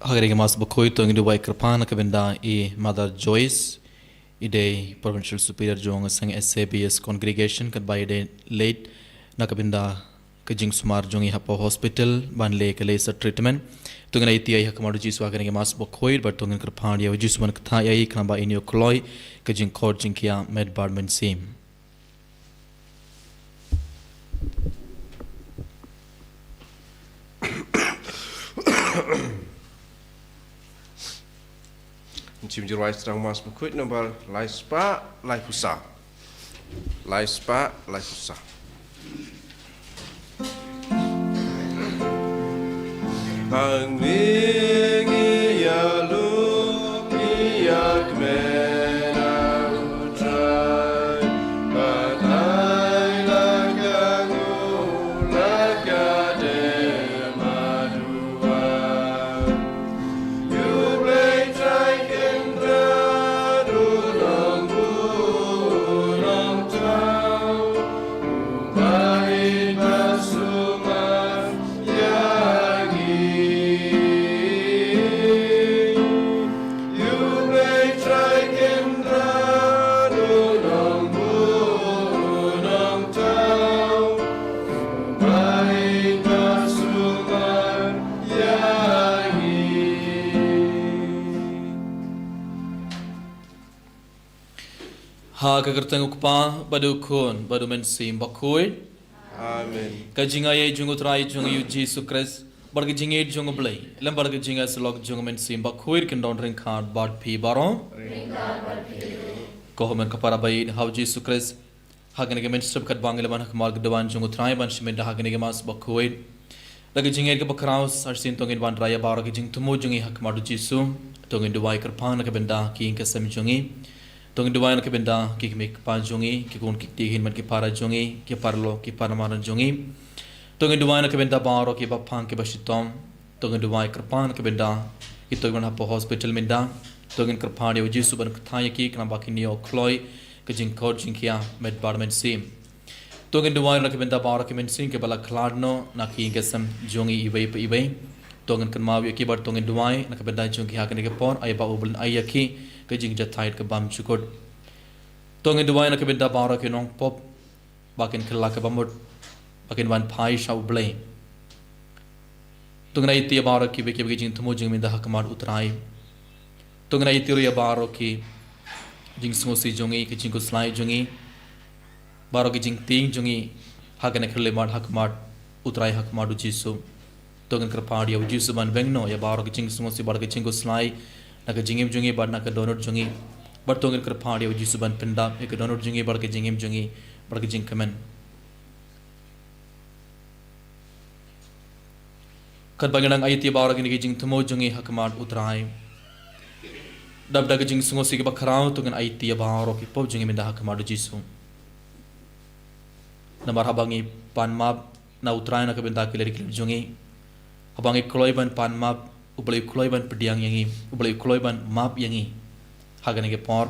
Hagering mas bakoi to ngi Dubai Kerpana kabenda I Mother Joyce ide Provincial Superior jong sang SABS congregation kat by ide late nakabenda kajing sumar jong I hapo hospital ban le ke laser treatment to ngi iti ai hakamadu jisu hagering mas bakoi but to ngi Kerpana ya jisu man kथा ai kana ba inyo kloi kajing court jing kia med barman sim Chim jirai strang mas berkuit nombor lai spa lai pusa. Lai spa lai pusa. Panglingi ya lu ya kmena utrai Panai lakangu lakade madua You play track and radu long tau Ubahin masuman yagi You play track and radu long tau Ubahin masuman yagi ha kagertang ukpa badu kun badu men sim bakoi Amen. kajinga ye jungu trai jungu yu jisu Christ barga jinge jungu blai lam barga jinga slok jungu men sim bakoi kin don ring card bad pi baron ko men kapara bai how jisu Christ hagane ke men strip kat bangle ban hak marg dewan jungu trai ban shimen da hagane ke mas bakoi lagi jinge ke bakraus arsin tongin ban raya baro ke jing tumo jungi hak madu jisu tongin duwai kerpan ke benda ki ke sem jungi tongin duwai ke benda ki mek pa jungi ki kon ki tihin man ki para jungi ki parlo ki paramaran jungi tongin duwai ke benda baro ki bapang ke bashitom tongin duwai kerpan ke benda ki tongin hapo hospital minda tongin kerpan ye jisu ban kthaya ki kana baki nio kloi ke jing kod jing kia med barmen sim tongin duwai ke benda baro ke men sing ke bala khladno na ki ke sam jungi ibai pe ibai tongin kan mawi ki bar tongin duwai na ke benda jungi ha ke por ay ba ubul ay ki ke jing jatait ke bam chukod tongin duwai na ke benda baro ke nong pop bakin khla ke bamut bakin wan phai shau blai tongin ai ti baro ki be ke jing thumo jing min da hakmar utrai tongin ai ti ro ya baro ki jing smo si jungi ke jing ko slai jungi baro ki jing ting jungi hakane khle mar hakmar utrai hakmar du jisu tongin kerpadi ya jisu ban bengno ya baro ki jing smo si bar ke jing ko slai na ke jingim jungi bar na ke donor jungi bar tongin kerpadi ya jisu ban pinda ke donor jungi bar ke jingim jungi bar ke jing kamen kat banganang ayati baro ki jing thumo jungi hakmar utrai dab dag jing smo si ke bakrao tongin ayati baro ki pop jungi minda hakmar du jisu namar habangi pan map na utrai na ke benda ke leri klip jungi habangi kloi ban pan map ublai kloi ban pediang yangi ublai kloi ban map yangi hagane ke por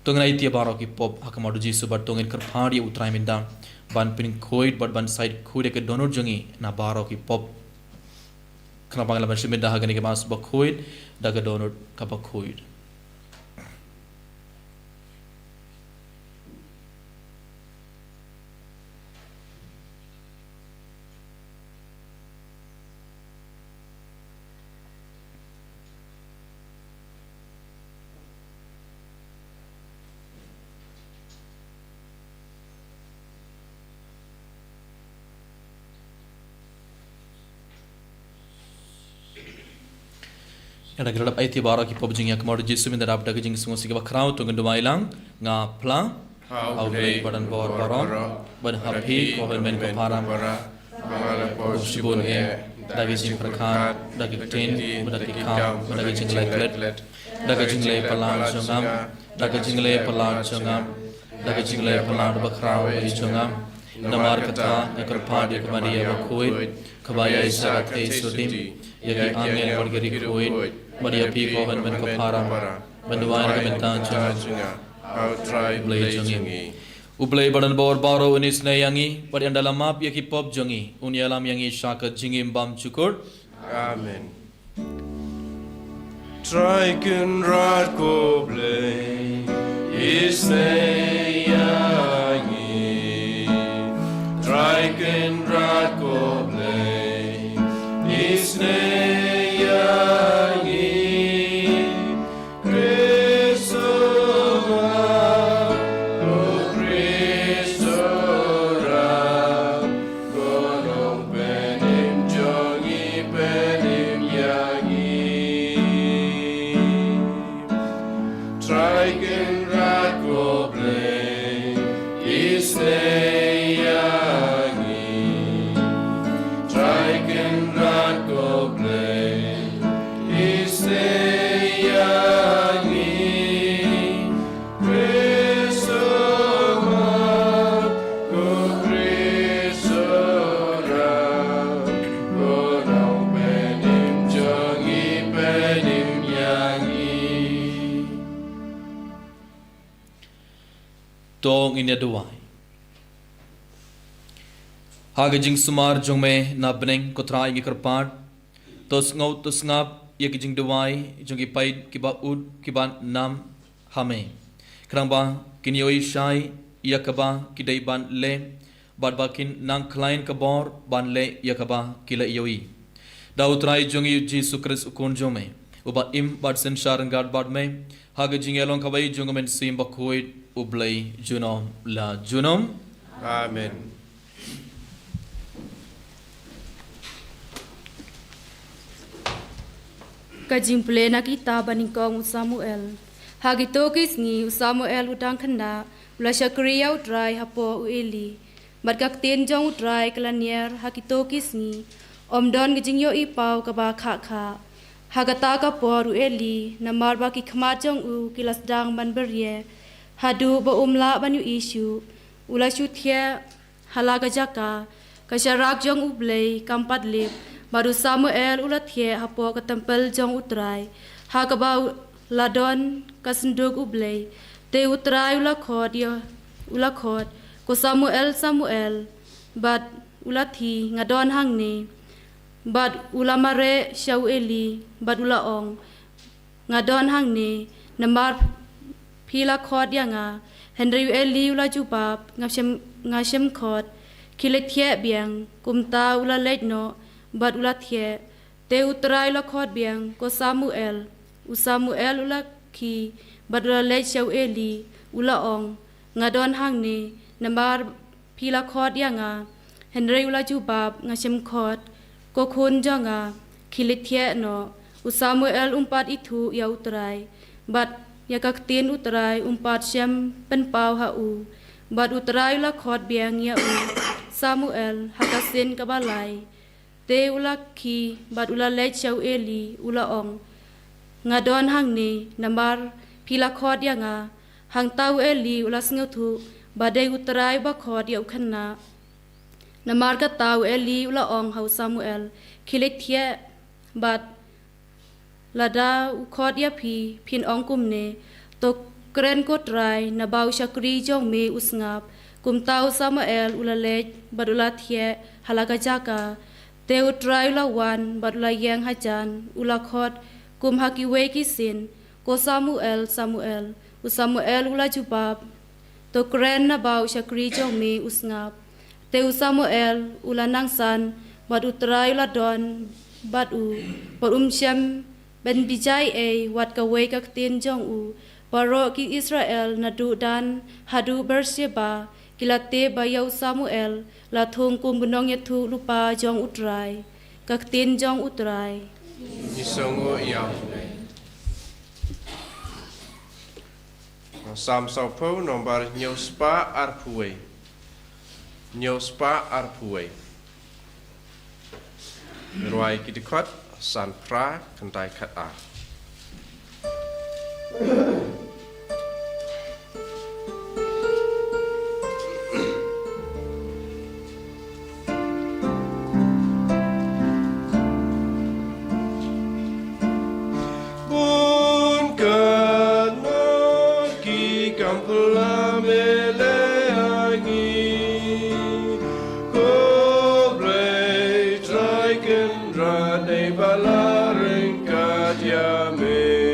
tongin ai tia baro ki pop hakamadu jisu bar tongin kerphadi utrai minda ban pin khoid bar ban side khoide ke donor jungi na baro ki pop kana bangla ban shiminda hagane ke mas ba khoid daga donor ka ba khoid ada gerap ai ti baro ki pop jing yak mod jisu min da dab jing smo si ke bakrao tongin duwai lang nga pla au blai badan bor baron ban happy ko men ko param shibun e dagi jing prakhat dagi ten dagi kam dagi jing let dagi jing le palan chungam dagi jing le palan chungam dagi jing le palan bakrao i chungam namar kata ekor phadi ke maria bakuit khabaya isarat e sudim yagi angel bargeri kuit maria pi ko han men ko param banduan ke mentan chunga au try blay jungi ublay badan bor baro unis na yangi pad dalam map yaki pop jungi unyalam yangi shakat jingim bam chukur amen Strijken raad koble is neyangi. Strijken raad koble is neyangi. Tong inya duai. Haga jing sumar jong me na beneng kotra ingi kerpat. Tos ngau tos ngap ye ki jing duai jong ki paid ki ba ud ki ban nam hame. Kerang ba kin yoi shai ya kaba ki dai ban le bad bakin nang klain kabor ban le ya kaba ki la yoi. Da utrai jong yu Jesu Christ ukon jong me. Uba im bad sen sharan gad bad me. Haga jing elong kabai jong men sim bakoid ublay junom la junom. Amen. Kajing plena kita banikong Samuel. Hagitokis ni Samuel udang kena ula Syakria utrai hapo ueli. Badkak tenjong utrai kelanier hagitokis ni omdon gijing yo ipau kaba kha. Hagata ka por ueli namar baki khamajong u kilas dang ban berie. Hadu ba umla banu isu ula syuthia halaga jaka kasyarak jong ublay kampat lip baru Samuel ula thie hapo ka tempel jong utrai hagaba ladon kasenduk ublay te utrai ula khod ko Samuel bad ula thi ngadon hang ni bad ula mare syau eli bad ula ong ngadon hang ni namar Pila khod yanga Henry Eli ula jubab ngasem khod kilet thie biang kumta ula letno bad ula thie te utrai ula khod biang ko Samuel ula ki bad ula let syau Eli ula ong ngadon hang ni nambar pila khod yanga Henry ula jubab ngasem khod ko khun jonga kilet thie no Samuel umpat itu ya utrai bad ya kaktin utrai umpat syam penpau hau bad utrai la khod biang ya u Samuel hakasin kabalai te ula ki bad ula lech syau Eli ula ong ngadon hang ni nambar pila khod yanga hang tau Eli ula sngathu badai utrai ba khod ya ukhanna namar ka tau Eli ula ong hau Samuel khilet thia bad lada ukhod ya phin ong kumne to kren ko trai na bau Syakri jong me usngap kum tau Samuel ula lech badula thie halaga jaka te utrai ula wan badula yang hajan ula khod kum haki we kisin ko Samuel ula jubab to kren na bau Syakri jong me usngap te Samuel ula nangsan bad utrai ula don bad syam ben bijai wat ka wei kak tin jong u paro ki Israel na du dan hadu Berseba kilate bayau Samuel la thong kum bunong yathu lupa jong utrai kak tin jong utrai Nisongo yang Sam Saupo nomor Nyospa Arpuwe Ruai kidikot San pra kentai kat a. Bun kana ki kampula mele angi. Balaring kadyame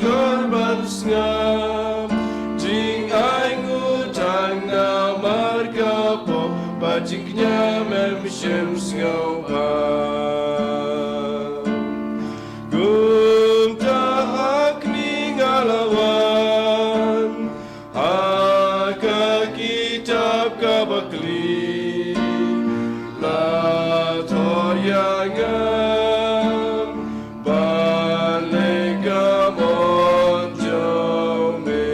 korban ngam jing ai ngu tang na marga po bajingnya mem shem ngau pa gum ta hak ni ngalawan haka kitab kabakli la toyangam balegamon jome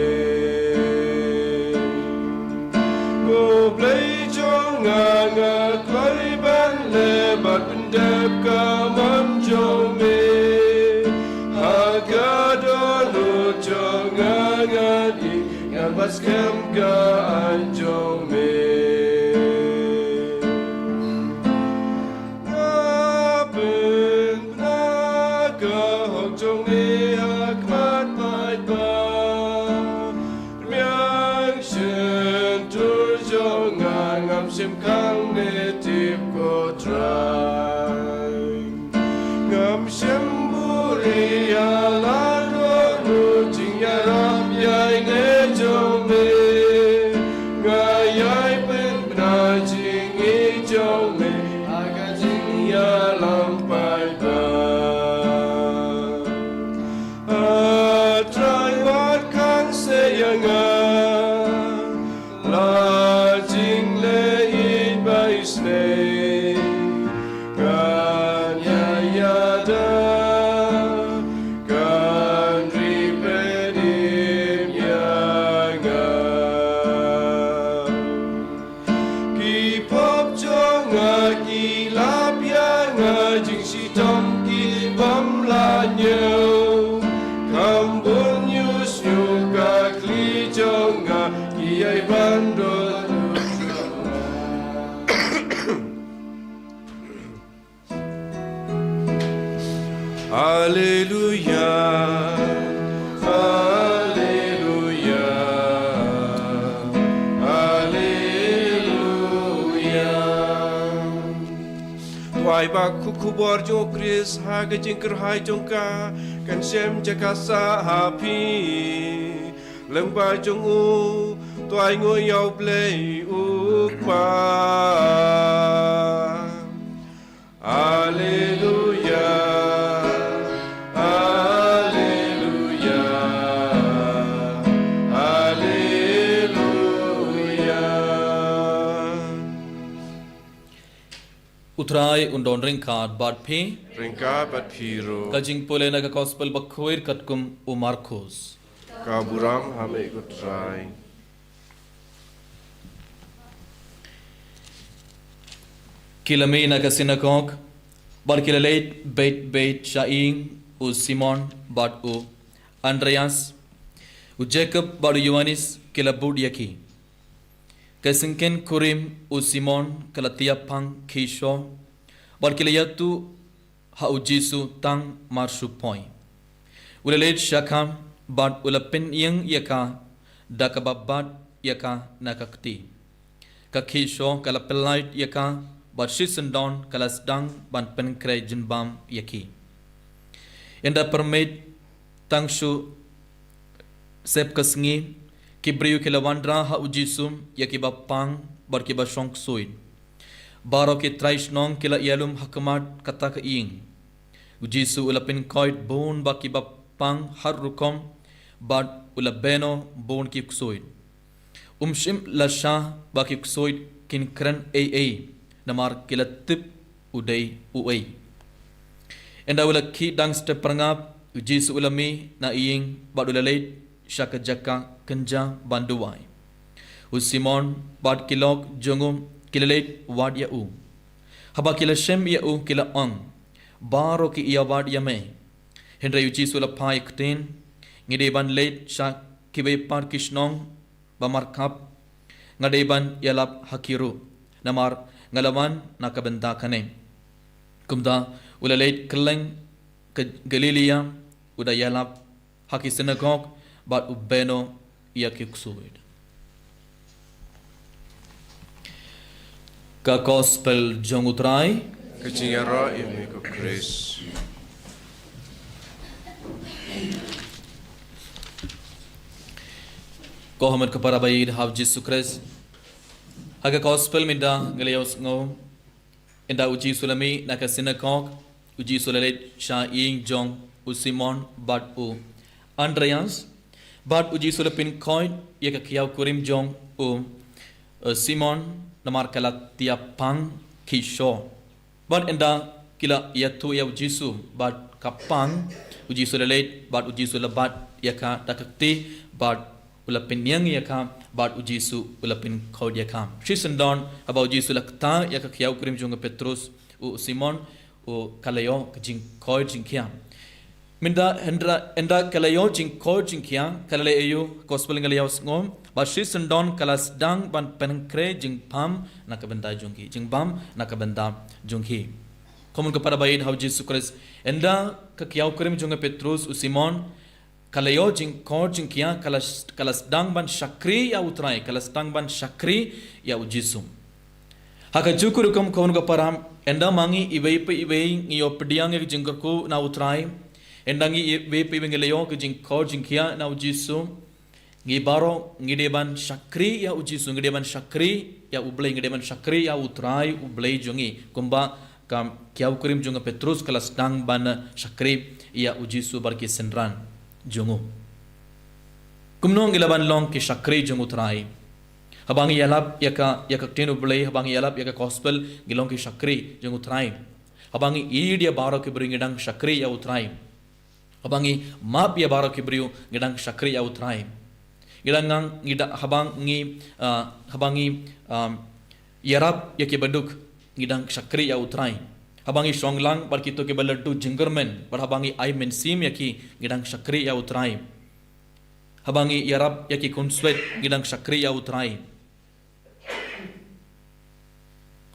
go play jonga klai ban le bat pendep kamon jome hagadono jonga ngadi ngabas kem ga anjome Sim kang ne tip ko try ngam sim buri ala do nu jing ya ram yai ne jome ngai pen bna jing e jome aga jing ya lam pai ba try what can say yanga la jing le snake kan ya da kan ripedim ya ga ki pop jonga ki lap ya nga jing si tom ki bam la nyau kam bun yus nyu ka kli jonga ki ai bando Hallelujah, Hallelujah, Hallelujah. Tuai bak kuku bor jo Chris haga jingker hai jongka kan sem jakasa happy lengba jongu tuai ngoi yau play ukpa. Hallelujah. Utrai undon ringkat bad phi Ringkat bat phiro kajing pole naga gospel bakhoir katkum u Marcos kaburam hame utrai kilame naga synagogue bar kilaleit beit shaing u Simon bad u Andreas u Jacob bad Ioannis kilabud yaki Kesinken kurim u Simon kalatia pang kisho barkilayatu ha u Jisu tang marshu poi ulalet shakam bad ulapin yang yaka dakababad yaka nakakti ka kisho kalapelait yaka bad shisendon kalasdang ban penkrai jinbam yaki enda permit tangshu sepkasngi Kibriu kilawandra ha ujisum yakiba pang barkiba shonk suid. Baro ki traishnong kila yalum hakamat kata ka ing. Ujisu ulapin koit bon bakiba pang har rukom bad ulabeno bon ki suid. Umshim lasha baki suid kin kran namar kila tip udai uai. Enda ulaki dang step perangap ujisu ulami na ing bad ulalait Shaka jaka kenja banduai. Usimon bad kilok jongum kilalet wad ya u. Haba kila shem ya u kila ang. Baro ki iya wad ya me. Hendra yuji sula pai kten. Ngide ban late shak kibe par kishnong bamarkap. Ngade ban yalap hakiru. Namar ngalawan nakabenda kane. Kumda ulalet keleng ke Galilea uda yalap haki synagogue but ubeno yakiksuid. Ka gospel jongutrai kachingara imi ko Chris Ko haman kapara bayi hav Jesus Christ. Haga gospel minda ngelios ngo. Inda uji sulami naka synagogue. Uji sulalet Sha Ying Jong u Simon bat u Andreas. Bat uji sulapin coin yaka kiau kurim jong u Simon namar kala tia pang kisho. Bat inda kila yatu ya ujisu bat kapang uji sulalet bat uji sulabat yaka dakakti bat ulapin yang yaka bat ujisu ulapin kau yaka. Shisandon about uji sulakta yaka kiau kurim jong Petrus u Simon u kalayo jing koi jing kiam. Minda enda kalayo jing koi jing kiam kalayo gospel ngalayo ngom ba shisandon kalas dang ban penkre jing pam nakabenda jungki jing bam nakabenda jungki. Komun kepada bayin hau Jesus Christ enda ka kiau kurim jong Petrus u Simon kalayo jing koi jing kiam kalas dang ban shakri ya utrai kalas dang ban shakri ya ujisum. Haka jukurukum komun kepada enda mangi iwei ngiyo pediang ke jingkerku na utrai endangi iwei ngeleyo ke jingko jingkia na ujisu ngi baro ngideban shakri ya ujisu ngideban shakri ya ublei ngideban shakri ya utrai ublei jongi kumba kam kiau kurim jonga Petrus kalas dang ban shakri ya ujisu barki senran jongu kumno ngilaban long ke shakri jong utrai habangi yalap yaka tenu belai habangi yalap yaka gospel gilong ki shakri jeng utrai habangi idia baro ki bring gedang shakri ya utrai habangi map ya baro ki bring gedang shakri ya utrai gedang ngida habangi yarap yaki baduk gedang shakri ya utrai habangi songlang bar kito ke baladdu jingermen bar habangi ai mensim yaki gedang shakri ya utrai habangi yarap yaki konswet gedang shakri ya utrai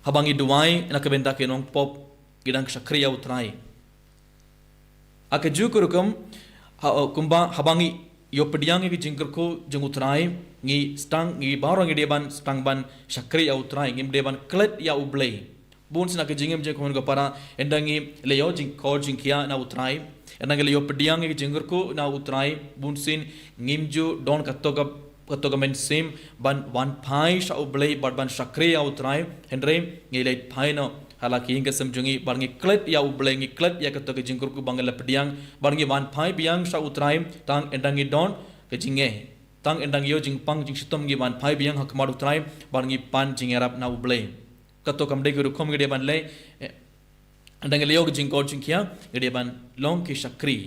habangi duai na kabenta ke nong pop gidang shakriya utrai aka jukurukam kumba habangi yo pediang ki jingkerku jeng utrai ngi stang ngi baro ngi deban stang ban shakriya utrai ngi deban klet ya ublei bun sina ke jingem je kon go para endangi leyo jing ko jingkia na utrai endangi leyo pediang ki jingkerku na utrai bun sin ngimju don katoga men sim ban wan pai sha ublei bar ban shakre ya utrai hendre ngilai pai no halaki hingga semjungi bar ngi klet ya ublei ngi klet ya katoga jingkur ku bangala pediang bar ngi wan pai biang sha utrai tang endangi don ke jinge tang endangi yo jing pang jing sitom ngi wan pai biang hakmar utrai bar ngi pan jingerap na ublei katoga mde guru khom gede ban le endangi leo jing ko jingkia gede ban long ki shakri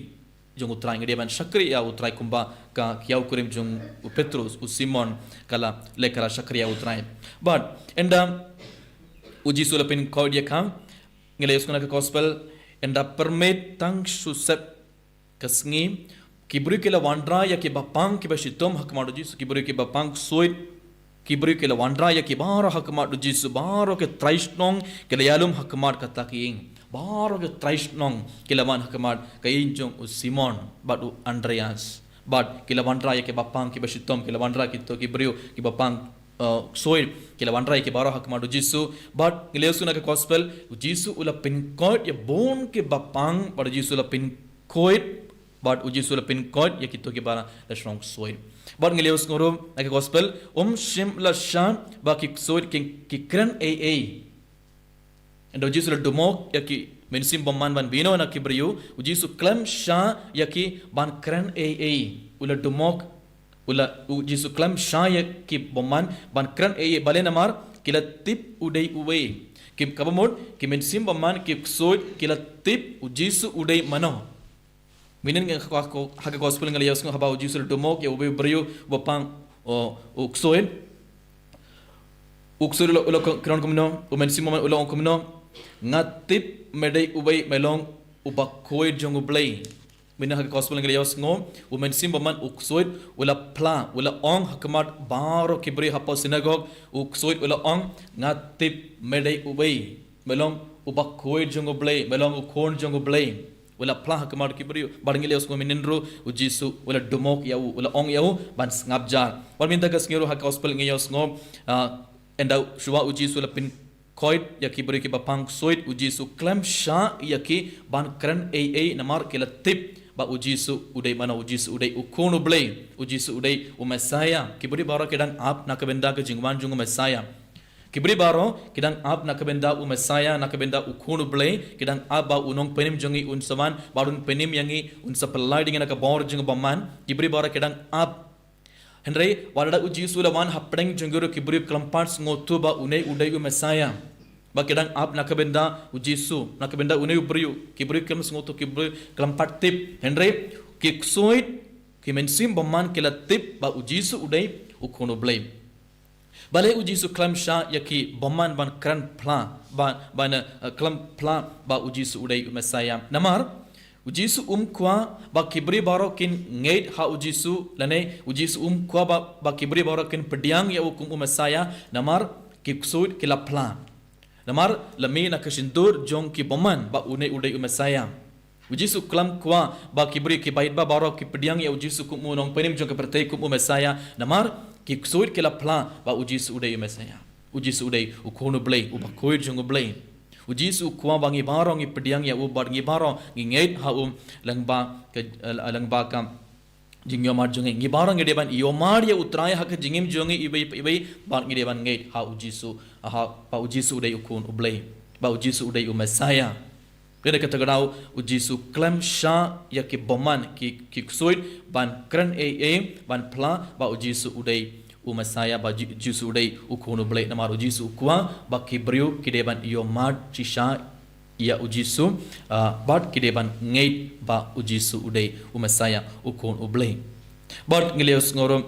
jong utrai ngede ban shakri ya utrai kumba ka kiau kurim jong Petrus u Simon kala lekara shakri ya utrai but enda uji sulapin ko dia kam ngele uskuna ka gospel enda permit tang susep kasngi kibru kela wandra ya ke bapang ke bashitom hak maduji kibru ke bapang soit kibru kela wandra ya ke baro hak maduji baro ke traishnong kela yalum hak mad kata king baro ke traishnong kilawan hakamat kain jong u Simon bat u Andreas bat kilawan raya ke bapang ke bashitom kilawan raya kito ki brio ki bapang soil kilawan raya ke baro hakamat u Jisu bat ngileusu na ke gospel u Jisu ula pin koit ya bon ke bapang bat Jisu ula pin koit bat u Jisu ula pin koit ya kito ke bara dashrong soil bat ngileus ngoro na ke gospel shim la shan ba ki soil ki kran a endo Jisu la dumok yaki mensim bomman ban bino na kibriu Jisu klam sha yaki ban kran ula dumok ula Jisu klam sha yaki bomman ban kran bale namar kila tip udai uwe kim kabamod ki mensim bomman ki soid kila tip Jisu udai mano minen haka gospel ngal yasno haba Jisu la dumok ya uwe briu bopang uksoid ula kran komno mensim bomman ula komno ngatip medai ubai melong ubakoi jong ublei mina hak gospel ngal yos ngom umen sim baman uksoid ula pla ula ong hakmat baro kibri hapo synagogue uksoid ula ong ngatip medai ubai melong ubakoi jong ublei melong ukon jong ublei ula pla hakmat kibri barngil yos ngom minenro ujisu ula dumok yau ula ong yau ban ngabjar war minta gas ngero hak gospel ngal yos ngom enda shuwa ujisu ula pin koit yaki beri ki bapang soit uji su klam sha yaki ban kran namar kila tip ba ujisu udai mana ujisu udai ukunu blei ujisu udai u Mesaya kibri baro kedang ap nak benda ke jingwan jungu Mesaya kibri baro kedang ap nak benda u Mesaya nak benda ukunu blei kedang ap ba unong penim jungi unsaman barun penim yangi unsapelai dengan ka bor jungu baman kibri baro kedang ap Henry, walada uji sulawan hapdeng junguru kibri kelampat ngotu ba unai udai u Mesaya. Ba kedang ap nakabenda uji su, nakabenda unai ubriu kibri kelam ngotu kibri kelampat tip. Henry, kiksuit kimensim baman kila tip ba uji su udai ukono blame. Balai uji su kelam sha yaki baman ban kran pla ba na kelam pla ba uji su udai u Mesaya. Namar ujisu kwa ba kibri baro kin ngait ha ujisu lane ujisu kwa ba kibri baro kin pediang ya ukum Mesaya namar kiksud kilapla namar lami na kashindur jong ki boman ba une udai Mesaya ujisu klam kwa ba kibri ki bait ba baro ki pediang ya ujisu kum unong penim jong ke pertai kum Mesaya namar kiksud kilapla ba ujisu udai Mesaya ujisu udai ukono blai ubakoi jong blai ujisu kuwa bangi barong i pediang ya ubar ngi barong ngi ngait ha langba kam jingyo mar jungi ngi barong ngi deban iomar ya utrai ha ka jingim jungi ibai bar ngi deban ngait ha ujisu pa ujisu dai ukun ublei ba ujisu dai Mesaya kena kata gadau ujisu klem sha ya ki boman ki ksuit ban kran ban pla ba ujisu udai Mesaya ba jisu dai ukunu blai namar ujisu kwa ba kibriu kideban iyo mad cisha ia ujisu bat kideban ngait ba ujisu udai Mesaya ukun ublai bat ngelius ngorom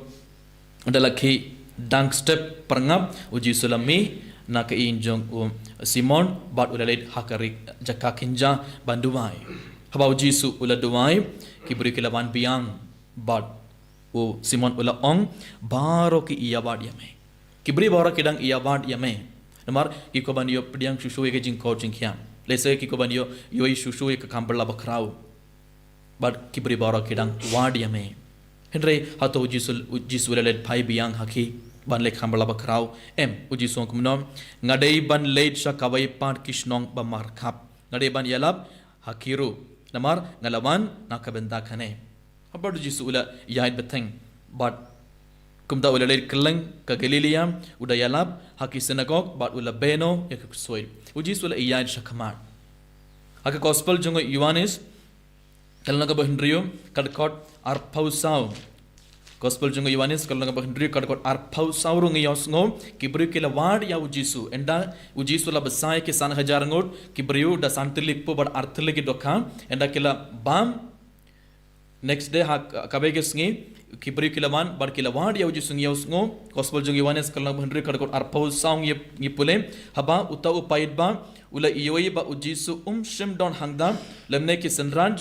dalaki dang step perngap ujisu lami na ke injong Simon bat ulalait hakari jaka kinja banduai haba ujisu uladuai kibriu kilawan biang bat o Simon ula ong baro ki iya bad yame kibri baro kidang iya bad yame namar ki ko ban yo pediang shushu ke jing ko jing kya lese ki ko ban yo yoi shushu ke kambala bakrau bad kibri baro kidang wad yame henre hato jisul let phai biang haki ban le kambala bakrau ujisu kumnom ngadei ban late sha kawai pat kishnong ba mar khap ngadei ban yalab hakiru namar ngalawan nakabenda khane Abad jisu ula yait beteng, but kumda ula leit keleng ke Galilea uda yalab haki sinagog but ula beno ya ke soil. Ujis ula yait shakamat. Haki gospel jungo Yohanes kalna ka bahindriyo kadkot arpausau. Gospel jungo Yohanes kalna ka bahindriyo kadkot arpausau rungi yosngo kibri kila wad ya ujisu enda ujisu la besai ke san hajar ngot kibriu da santilik po bad artlik dokha enda kila bam next day ha kabege sngi kibri kilawan bar kilawan ya uji sungi usngo gospel jung Yohanes kalna bhandri kadkot arpau saung ye pule haba uta upait ba ula iyoi ba ujisu shim don hangda lemne ki sanran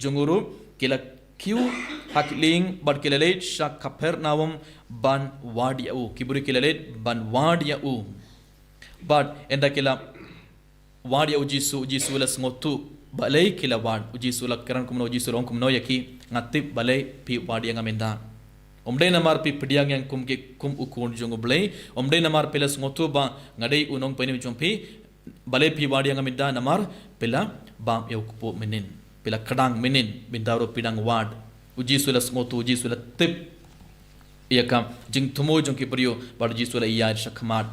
junguru kila kiu hakling bar kilalet sha kaper nawam ban wadia u kibri kilalet ban wadia u but enda kila wadia ujisu la sngotu balai kilawan ujisu la karan kumno ujisu rong kumno yaki ngatip balai pi wadia ngamenda omdai namar pi pediang yang kum ukun jung blai omdai namar pelas ngotu ba ngadai unong penim jompi balai pi wadia ngamenda namar pela bam yau kupo menin pela kadang menin bindaro pidang wad ujisu la ngotu ujisu la tip yakam jing tumo jong ki priyo bar ujisu la iya shakmat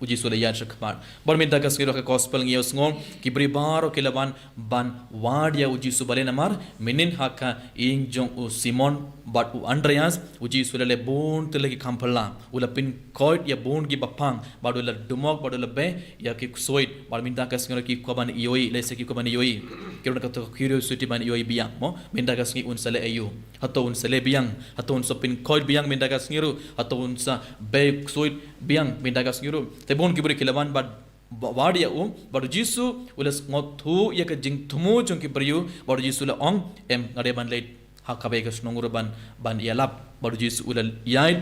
uji sula yan shakmat bar minta ka skiro ka gospel ngi usngom ki bribaro kilaban ban wadia uji subale namar minin haka ing jong u Simon but u Andreas uji sula le bon tele ki kampala ula pin koit ya bon gi bapang badula dumok badula be ya ki soit bar minta ka skiro ki koban ioi le se ki koban ioi kirona ka curiosity ban ioi biang mo minta ka sgi un sale ayu hato un sale biang hato un sopin koit biang minta ka skiro hato un sa be soit biang minta ka skiro tebon kibri kilawan bad wadia badu jisu ulas ngothu ya ka jing thumu jong kibriu badu jisu la ong ngade ban leit hakabe ka snongur ban yalap badu jisu ulal yai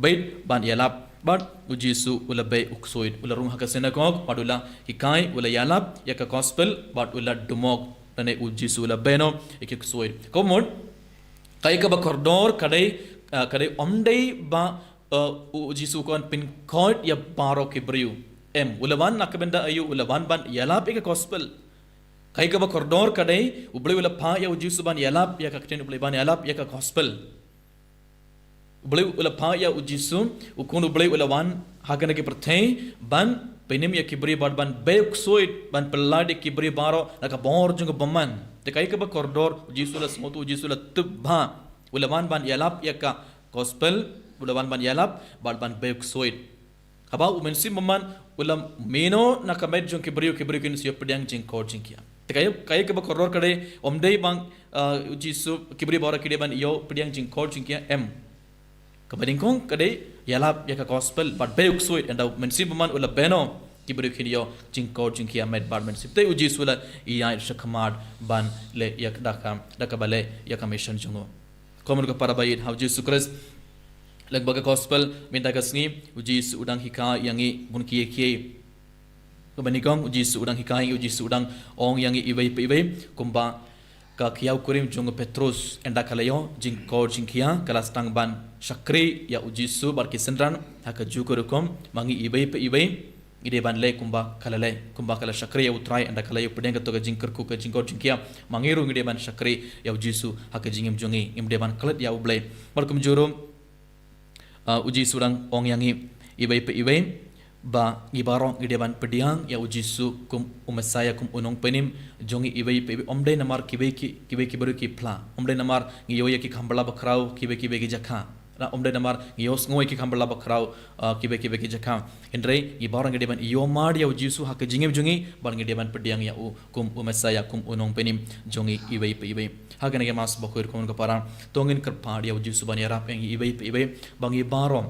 bait ban yalap bad ujisu ula bay uksoid ula rung haka senagog badula hikai ula yalap ya ka gospel bad ula dumog tane ujisu ula beno ikiksoid komod kai ka ba kordor kadai omdei ba ujisu kon pin koid ya baro kibriu ulawan nakabenda ayu ulawan ban yalap ika gospel Kai ka ba koridor kadai ublay wala pa ya uji suban yalap ya ka kten ublay ban yalap ya ka gospel. Ublay wala pa ya uji su ukun ublay wala wan hakana ke perthai ban penim ya kibri bad ban beuk soit ban pelade kibri baro naka bor jung baman. Te kai ka ba koridor uji su la smotu uji su la tubha wala ban yalap ya ka gospel wala ban yalap ban beuk soit. Haba umensi maman ulam meno nakamed jung kibri kin siap pediang jing kor jing kia. Kaya ke bakoror kade omdei bang jisu kibri bora kide ban yo pediang jing kor jing kia em. Kabadingkong kade yalap ya ka gospel but beuk soit and mensi maman ula beno kibri kin yo jing kor jing kia med bar mensi. Te uji sula iya shakamad ban le yak daka bale yak mission jungo. Komen ko para bayit how Jesus Christ lagbaga gospel minta kasngi uji udang hika yangi bun kie kie kebanikong uji udang hika uji udang ong yangi ibai kumba ka kiau kurim jung Petrus enda kalayo jing kor jing kia kalas tang ban shakri ya uji su bar kisendran haka jukurukom mangi ibai ide ban le kumba kala shakri ya utrai enda kalayo pedeng to jing kerku ka jing kor jing kia mangiru ide ban shakri ya uji su haka jingim jungi imde ban klet ya ublay barkum jurum uji surang ong yangi ibai ba ibarong ideban pediang ya uji su kum umasaya kum unong penim jongi ibai omde namar kibai baru ki pla omde namar ngiyoya ki khambala bakrau kibai ki jakha na omde namar ngiyos ngoi ki khambala bakrau kibai ki jakha endre ibarong ideban iyomar ya uji su hak jingem jongi ban ideban pediang ya kum umasaya kum unong penim jongi ibai hagane ke mas bakoir kon ka para tongin kerpad ya uji su ban yarap yang ibai bangi barom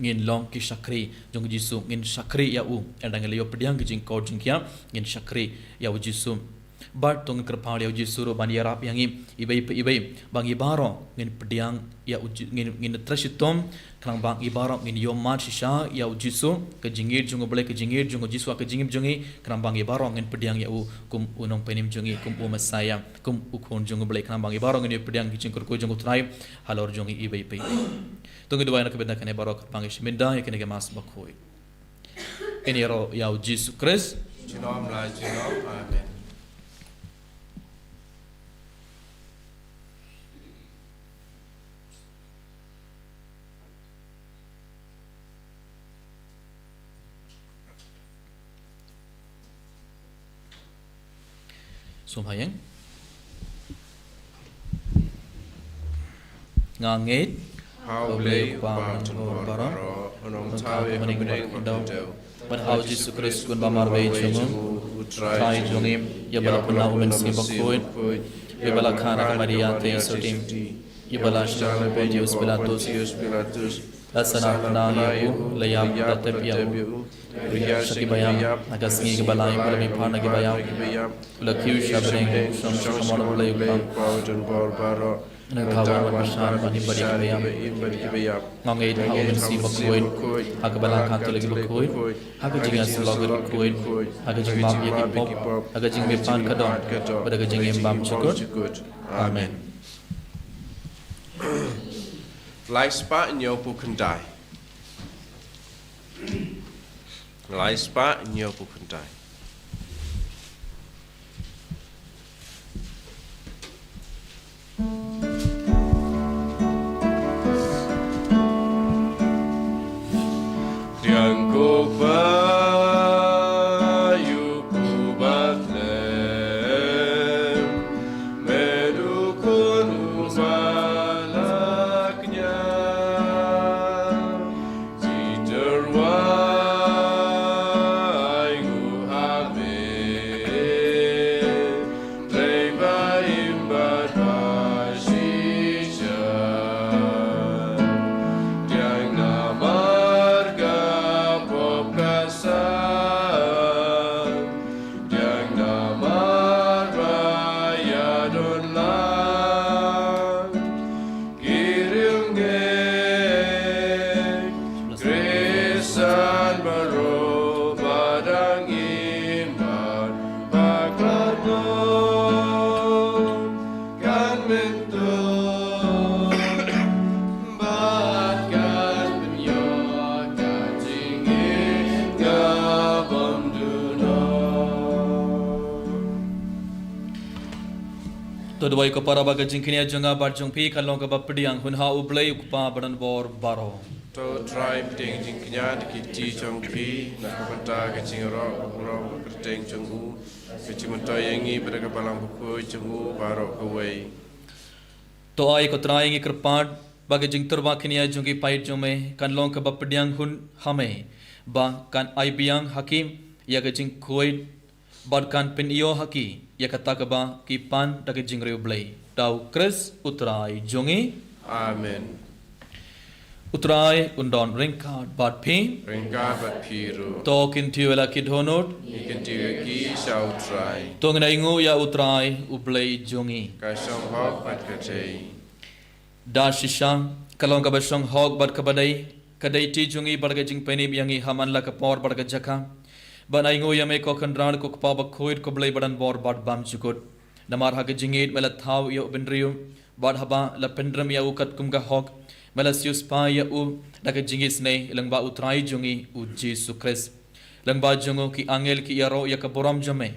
ngin long ki shakri jong jisu ngin shakri ya endang le yo pediang ki jing kor jing kia ngin shakri ya jisu bar tong kerpad ya jisu ro ban yarap yang ibai bangi baro ngin pediang ya ngin trasitom kang bang ibaro ngin yo mat shisha ya jisu ke jingir jong boleh ke jingir jong jisu ke jingim jongi kang bang ibaro ngin pediang ya kum unong penim jongi kum masaya kum ukon jong boleh kang bang ibaro ngin pediang ki jing ko jong utrai halor jongi ibai tunggu dua anak benda kene barok pangish minda ya kene mas bakoi ini ro ya Jesus Christ Shalom la shalom amen. Sumhayang ngangit Haulei upang baro onong tawe kuning daw but how Jesus Christ kun bamar be chungu try jungim ya bala puna umen si bakoin ya bala khana ka Maria te sotim ya bala shana be Deus Pilatus asana na yu layam tatep ya shaki bayam agasngi ke bala yu mi phana ke bayam lakhiu shabreng sham shamon bala yu baro nagkawan masyaan mani balik bayam ngangay hawen si bakoin agabala kanto lagi bakoin agajing asulogir bakoin agajing mam yaki pop agajing mepan kadon pada agajing embam cukur amen. Lai spa nyo pukandai. Lai spa nyo pukandai. Tiangko bayu ku Bethlehem, medukun malaknya, jiterwai gu To dua ko para baga jingkinia jonga bar jongpi kalong ka bapdiang hun ha ublei ukpa badan bor baro. To tribe ting jing knyat ki ti chong pi na kapata ke jing ro ro kerteng chong u ke jing to yengi pada ka balang buku chong u baro ko wei. To ai ko traingi kerpad baga jing turba kinia jongi pait jome kalong ka bapdiang hun hame ba kan ai biang hakim ya ka jing khoi bad kan pin iyo haki ya kata ka ba ki pan da ka jing re ublei. Tau Chris utrai jongi. Amen. Utrai undon ringkard bad pi. Ringka bat piru. Tokin tiwela kidhonot. Ikan tiga ki shau try. Tongna ingu ya utrai ublei jongi. Ka shong hok bat katei. Da shishang kalong ka basong hog bad kabadai kadai ti jongi barga jing peni yangi haman la ka por barga jaka. Ban ingu ya me ko kandran ko pa ba khoid ko blei badan bor bad bam chukut. Namar ha ka jingit mela thau ya ubendriu bad haba la pendram ya ukat kum ka hog. Mela sius pa ya u da ka jingis nei lang ba utrai jongi u Jesu Christ. Lang ba jongo ki angel ki yaro ya ka boram jome.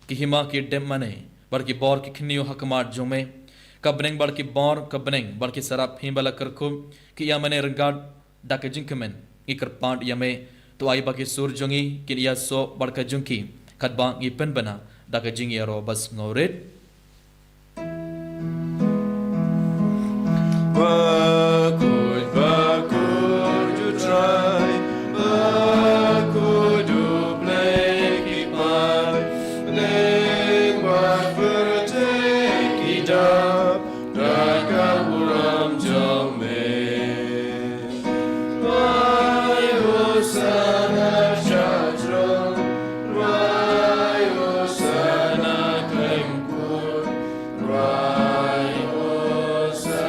Ki hima ki dem mane bar ki bor ki khniyo hakmat jome. Kabneng bar ki bor kabneng bar ki sarap himbala karkum ki ya mane rengad da ka jingkemen ikar pad ya me to ai ba ki sur jongi ki ya so bar ka jungki kadba ngi pen bana da ka jing yaro bas ngoret. Bakut you try. Bakut you play keep on. Neng bat bertek idap. Raka buram jome. Wai hosana shadron. Wai hosana klengkur. Wai hosana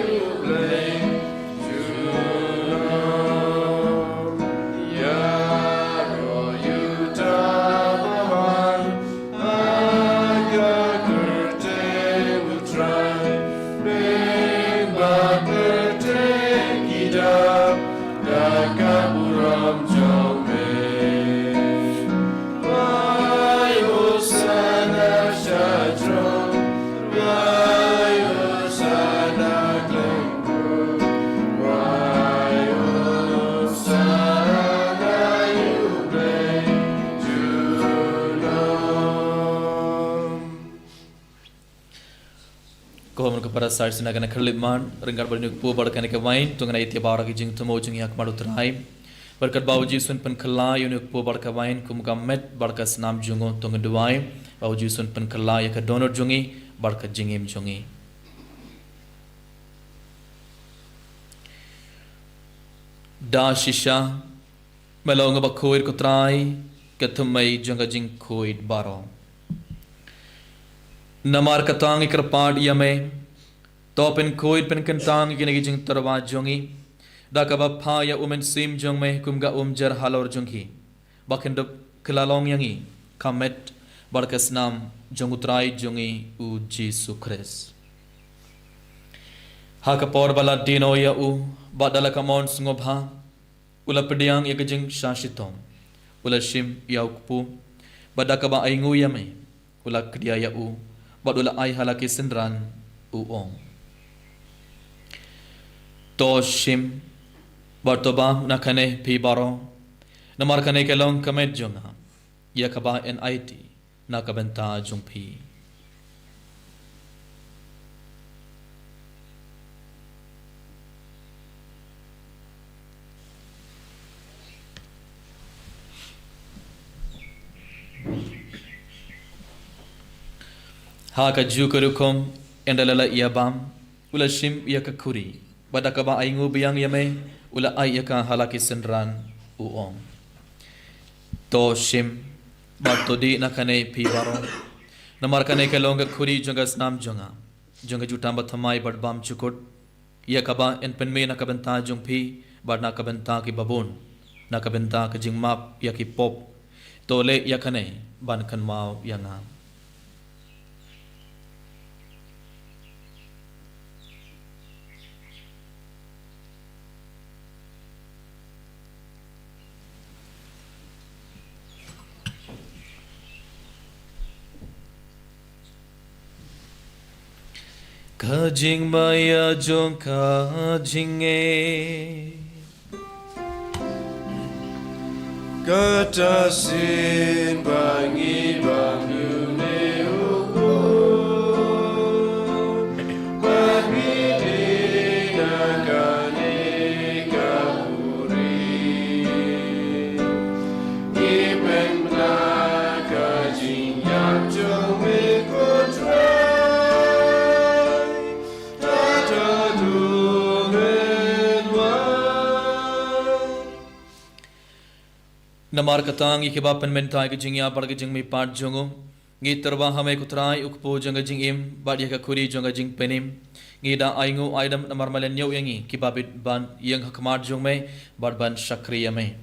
you play. Juno. Yaro you tabawan. Aga curtain will try. Bring back curtain idap. Raka buram jome. Wai hosana shadron. Wai hosana klengkur. Wai hosana you play. Juno. Ko mun ka para sar sina kana kharlipman ringar bar nuk pu bar kana ka wain tungna itia bara ki jing tumo jing yak maru trai barkat bauji sun pen khla yunuk pu bar ka wain kum ka met bar ka snam jungo tung duai bauji sun pen khla yak donor jungi bar ka jingim jungi. Da shisha melong ba khoir ko trai ka thumai junga jing khoid baro. Namar katang ikar pad yame to pen khoid pen kentang ginegi jing tarwa jongi da ka ba pha ya umen sim jong me kumga jar halor jonghi bakhend klalong yangi kamet barkas nam jongutrai jongi u Jesu Christ. Ha ka por bala dino ya u badala ka mon ngobha ula pediang ya jing shashitom ula shim ya ukpu badaka ba aingu yame ula kdia ya u badula ai halaki sindran uong to shim bartoba nakane pi baro namar kane kelong kamet jonga ya kaba NIT nakabenta jungpi. Ha ka jukurukum endalala iabam ula shim ya ka kuri badaka ba aingu biang yame ula ai ya ka halaki sendran uong to shim bartodi nakane pi baro namar kane kelonga kuri jonga snam jonga jonga jutamba thamai badbam chukut ya kaba en penme nakabenta jongpi bad nakabenta ki babun nakabenta ka jingmap ya ki pop tole ya kane ban kan mau yanga. Kajing maya jong kajing Katasin bangi bangu ne uku Mahidi nagane kapuri Iben blaka jinyak jong me kutrai Tata dungan wan Namar katang ikiba penmentai ke jingya bar ke jing mi part jongo ngi terwa hame kutrai ukpo jonga jing im bad ya ka kuri jonga jing penim ngi da aingu aidam namar malen yau yangi kibabit ban yang hakmat jong me bad ban shakriya me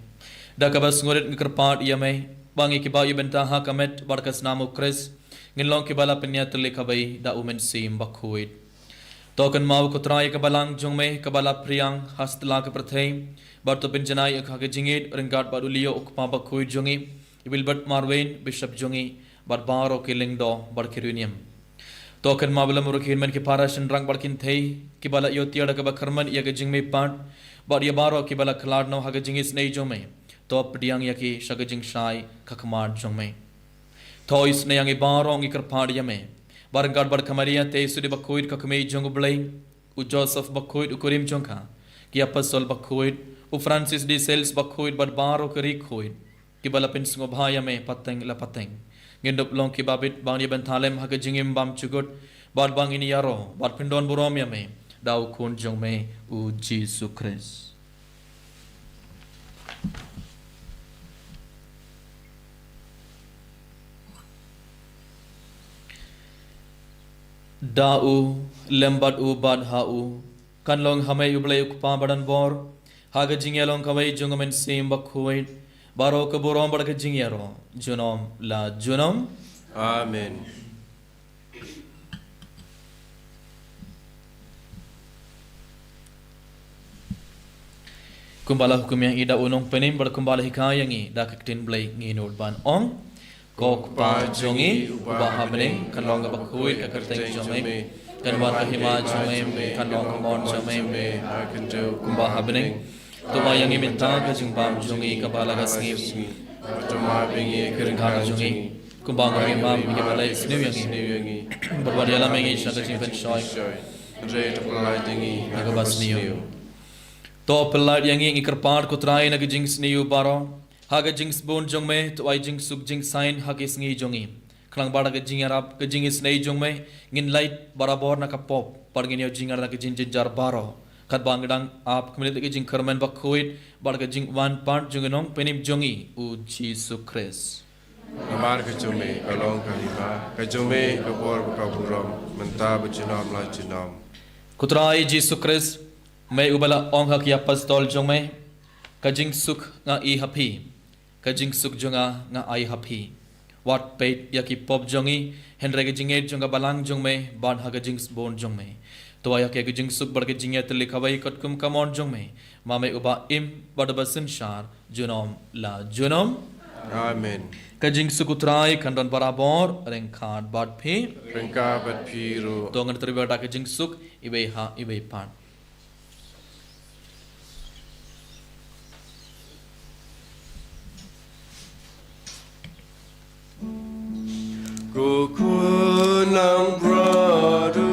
da kabas ngoret ngker part ya me bangi kiba yu benta ha kamet bar kas namu kres ngin long kibala penya tele kabai da umen sim bakhuit token mau kutrai kabalang jong me kabala priang hastla ke prathai Barto penjanai akha ke jingit ringat badulio ukpa bakhui jongi ibilbat marwain bishop jongi barbaro ke lingdo barkirunium token mabalam rukin men ke parashin rang barkin thei kibala yotiada ke bakharman ya ke jingme pat bar ya baro kibala khlad no ha ke jingis nei jome top diang ya ke shagajing shai khakmar jome tois ne yang baro ngi karpad ya me barngat bar khamaria te sudi bakhuit khakme jong blai u joseph bakhuit ukurim jongka ki apostol bakhuit u Francis de Sales bakhuit bad baro kari khuit kibala pin sngo bhaya me pateng la pateng ngendop long kibabit bang ban thalem ha jingim bam chugut bad bang ini yaro bad pindon burom ya me dau khun jong me u Jesus Christ dau lembat u bad hau kan long hame ublai ukpa badan bor haga jingyalong kawai jungamen sim bakhuit baro ke borom bad ke jingyaro junom la junom Amen kumbala hukum yang ida unong penim bad kumbala hikayangi da kaktin blai nginur ban ong kok pa jongi ubah habne kan long bakhuit kakateng jome kan wan kahima jome kan long kamon jome kumbah habne Tuma yang iminta ke jingpam jongi kabala gasngi Tuma bingi keringhana jongi kumbang kami mam ke balai sniu yangi berbadi alam yangi shaka jingpen shoy Re tepulai dingi naga basniu to pelai yangi ikerpar kutrai naga jing sniu baro haga jing spoon jong me to ai jing suk jing sign hagi sngi jongi klang bada ke jing arab ke jing snei jong me ngin light barabor na kapop pargin yo jing arab ke jing jar baro kat bangdang ap kemilit ke jing kermen bakhuit bar ke jing wan part jungenong penim jongi u Jesus Christ Namar kecome kalong kahima kecome kabor kaburam menta bejinam la jinam Kutrai Jesus Christ me ubala ong hak ya pastol jong me ka jing suk nga I happy ka jing suk jonga nga I happy wat peit ya ki pop jongi henre ke jinge jonga balang jong me ban ha ka jing bon jong me तो आया के जिंग सुख बढ़ के जिंगे तो लिखा भाई कटकुम कमौन जों में मामे उबा इम बड़ बसन शार जुनोम ला जुनोम Amen का जिंग सुख उतराई खंडन बराबर रेंखाट बाद भी Rengka bat piru तो अंगर तरबिया डाके जिंग सुख इबे हा इबे पान Kukunang bradu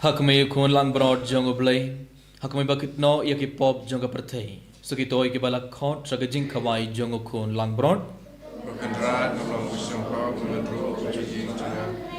hak me yukun lang broad jong oblay hak me bakit no yaki pop jong ka perthei Sukitoi ke balak khot ragajing khawai jongo khon langbron. Berkenrat dalam musim kau menurut kejadian tengah.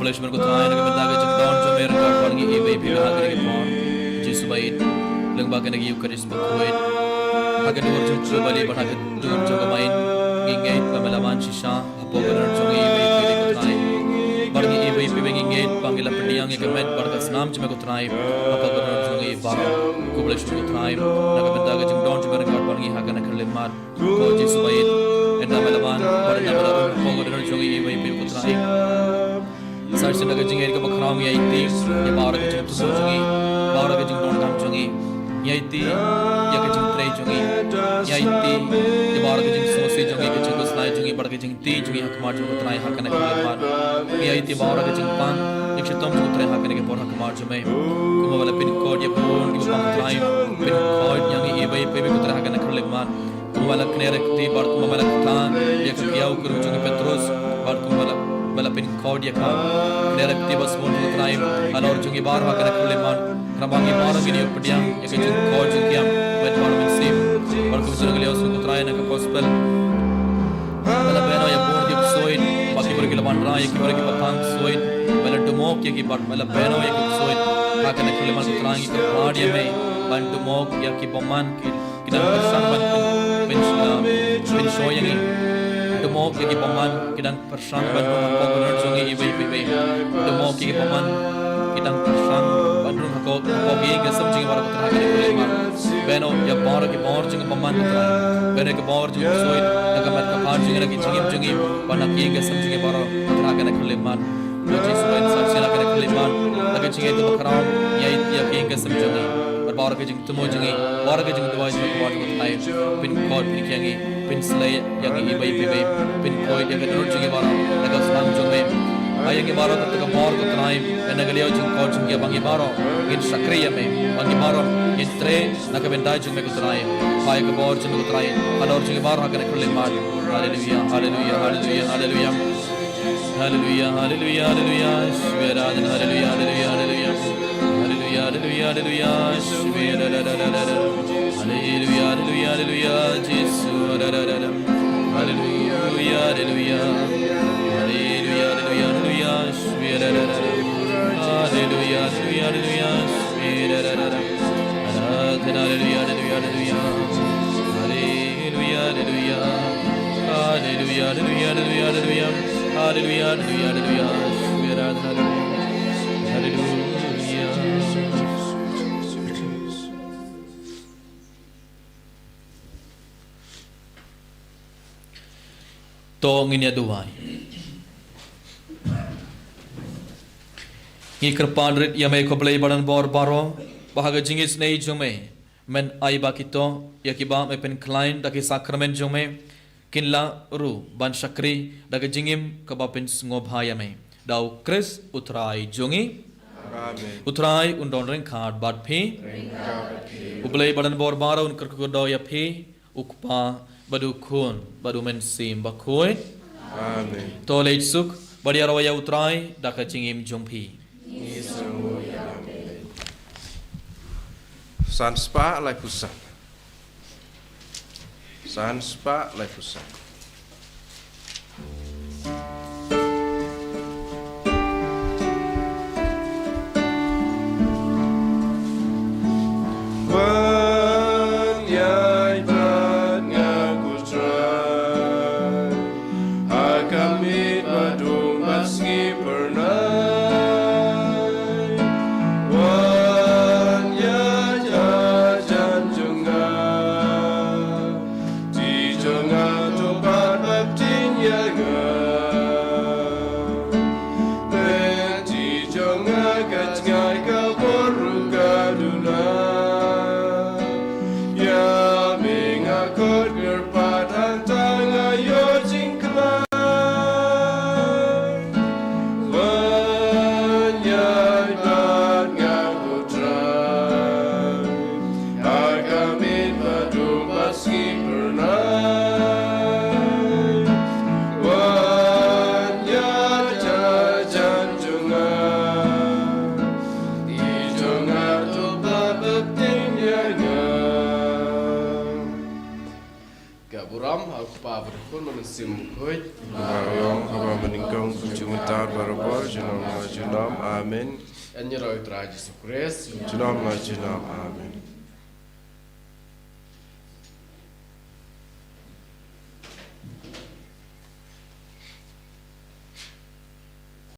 compilation ko tayo na kabindaga jing down jo meron ka paling ibay piga hagan ke pon Jesus bait lang ba ka nag-iu karis pagkuwit hagan dur jo bali ba hagan dur jo kamain ingay pamalaman sisa apo ganar jo ibay piga ko tayo bargi ibay piga ingay pangila pendiyang ikamet barkas nam jo ko tayo apo ganar jo ibay compilation ko tayo na kabindaga jing down jo meron ka paling hagan na kalimat ko Jesus bait enda malaman barna malaman apo ganar jo ibay piga ko tayo Sarsi naga jingeri ka bakrang yaiti ya baura ka jing tuso jungi baura ka jing don kam jungi yaiti ya ka jing trei jungi yaiti ya baura ka jing sosi jungi ka jing kusnai jungi bar ka jing ti jungi hakmar jungi trai hakane ka mar yaiti baura ka jing pan yak shitom jungi trai hakane ka por hakmar jume kuma wala pin code ya pon ki pang trai pin code yang ibai pebe ka trai hakane ka mar kuma wala knerek ti bar kuma wala tan ya ka piau kuru jungi Petrus bar kuma wala pin code ya ka direkti bas mon trai alor jungi bar ha kana kuleman krabangi bar gini pediang ya ka jing code jing kiam wet bar men sim bar ku jungi leo su trai na ka gospel wala beno ya bon ki soin baki bar ki laman ra ya ki bar ki patang soin wala dumok ya ki bar wala beno ya ki soin ha kana kuleman trai ki bar ya me ban dumok ya ki boman ki dan pesan ban pin soin yang Demok kiki paman kidang persang bandung hako benar jungi ibai demok kiki paman kidang persang bandung hako kiki gesam jungi baru putra kini kulima beno ya baru ki baru jungi paman putra beno ki baru jungi soit nagamat kapar jungi lagi jungi pada kiki gesam jungi baru putra kini kulima Muji suai saksi lagi kulima lagi jungi itu bakarau ya kiki gesam jungi baru ki jungi temu jungi baru ki jungi dua jungi baru putra pin code pin kiangi pin slay yang ibai pin code yang kedua jungi baru naga senam jungi ayang baru ketika baru ketrai dan naga liau jungi code jungi bangi baru in sakriya me bangi baru in tre naga benda jungi ketrai ayang ke baru jungi ketrai alor jungi baru akan kulimat haleluya haleluya haleluya haleluya haleluya haleluya haleluya syukuran haleluya haleluya haleluya haleluya haleluya haleluya syukuran haleluya haleluya haleluya Yesus haleluya haleluya haleluya haleluya haleluya syukuran haleluya haleluya haleluya syukuran haleluya haleluya haleluya haleluya haleluya haleluya haleluya haleluya haleluya haleluya haleluya syukuran haleluya Tong ini aduai. Ikerpan rit yame ko play badan bor baro bahaga jingis nei jume men ai bakito yakiba me pen client daki sakramen jume kinla ru ban shakri daga jingim kabapen sngob hayame dau Chris utrai jungi utrai undon ring card bad phi ublay badan bor baro un kerko do ya phi ukpa badu khun badu men sim bakhoy amen to lej suk badi arwaya utrai daka jingim jumpi San spa lai pusat. San spa lai pusat. Jangan Gaburam aku pa berkon mensim koi. Barang haba meningkang juntar barabor junam amen. Anjir oi traji sukres. Junam amen.